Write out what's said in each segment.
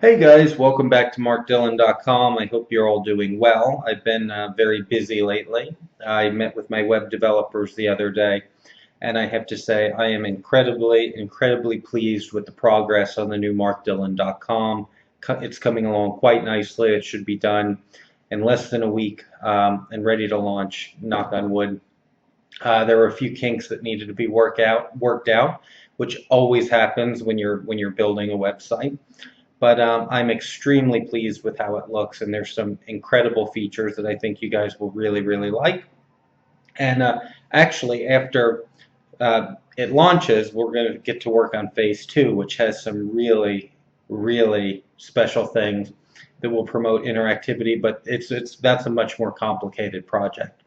Hey guys, welcome back to markdillon.com. I hope you're all doing well. I've been very busy lately. I met with my web developers the other day, and I have to say I am incredibly pleased with the progress on the new markdillon.com. It's coming along quite nicely. It should be done in less than a week and ready to launch, knock on wood. There were a few kinks that needed to be worked out, which always happens when you're building a website. But I'm extremely pleased with how it looks, and there's some incredible features that I think you guys will really like. And actually, after it launches, we're going to get to work on phase two, which has some really special things that will promote interactivity. But that's a much more complicated project.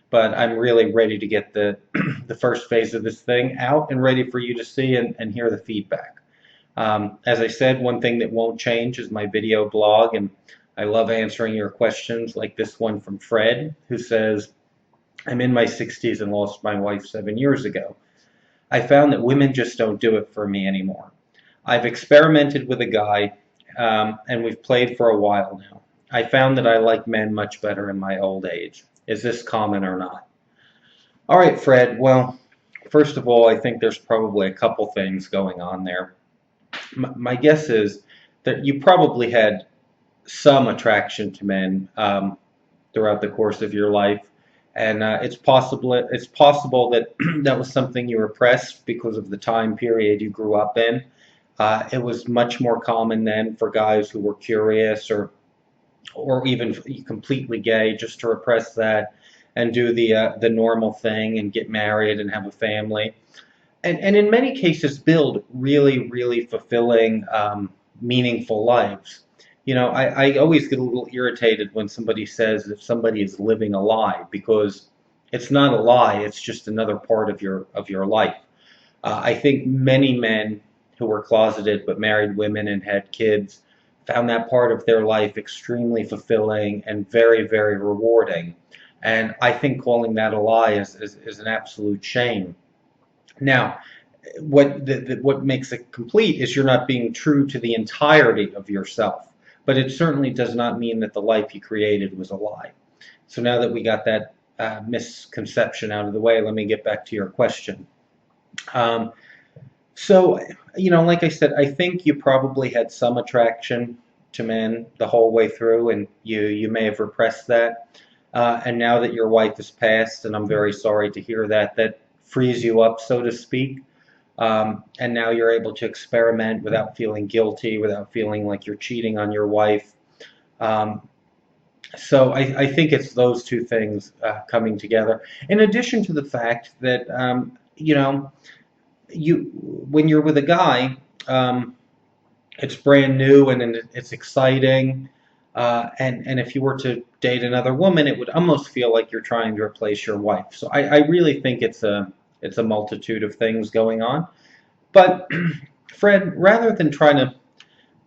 But I'm really ready to get the the first phase of this thing out and ready for you to see and hear the feedback. As I said, one thing that won't change is my video blog, and I love answering your questions like this one from Fred, who says, I'm in my 60s and lost my wife 7 years ago. I found that women just don't do it for me anymore. I've experimented with a guy, and we've played for a while now. I found that I like men much better in my old age. Is this common or not? All right, Fred. Well, first of all, I think there's probably a couple things going on there. My guess is that you probably had some attraction to men throughout the course of your life, and it's possible that that was something you repressed because of the time period you grew up in. It was much more common then for guys who were curious or even completely gay just to repress that and do the normal thing and get married and have a family and in many cases build really fulfilling, meaningful lives. I always get a little irritated when somebody says that somebody is living a lie because it's not a lie, it's just another part of your life. I think many men who were closeted but married women and had kids found that part of their life extremely fulfilling and very rewarding. And I think calling that a lie is an absolute shame. Now, what makes it complete is you're not being true to the entirety of yourself, but it certainly does not mean that the life you created was a lie. So now that we got that misconception out of the way, let me get back to your question. Um, so, like I said, I think you probably had some attraction to men the whole way through, and you may have repressed that. And now that your wife has passed, and I'm very sorry to hear that, that frees you up, so to speak. And now you're able to experiment without feeling guilty, without feeling like you're cheating on your wife. Um, so I think it's those two things coming together. In addition to the fact that you when you're with a guy, it's brand new and it's exciting. And if you were to date another woman, it would almost feel like you're trying to replace your wife. So I really think it's a multitude of things going on. But Fred, rather than trying to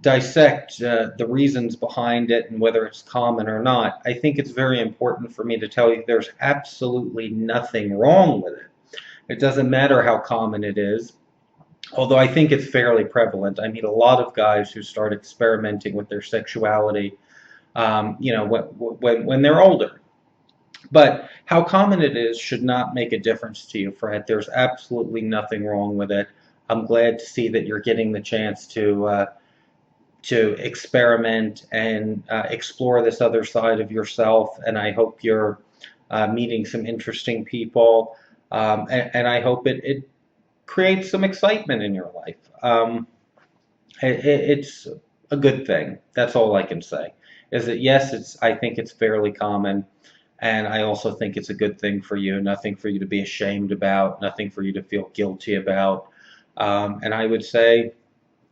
dissect the reasons behind it and whether it's common or not, I think it's very important for me to tell you there's absolutely nothing wrong with it. It doesn't matter how common it is, although I think it's fairly prevalent. I meet a lot of guys who start experimenting with their sexuality, when they're older. But how common it is should not make a difference to you, Fred. There's absolutely nothing wrong with it. I'm glad to see that you're getting the chance to experiment and explore this other side of yourself. And I hope you're meeting some interesting people. And I hope it creates some excitement in your life. It's a good thing. That's all I can say. Is that yes, I think it's fairly common, and I also think it's a good thing for you. Nothing for you to be ashamed about. Nothing for you to feel guilty about. And I would say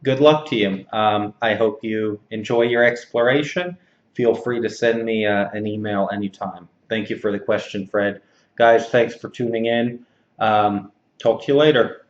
good luck to you. I hope you enjoy your exploration. Feel free to send me an email anytime. Thank you for the question, Fred. Guys, thanks for tuning in. Talk to you later.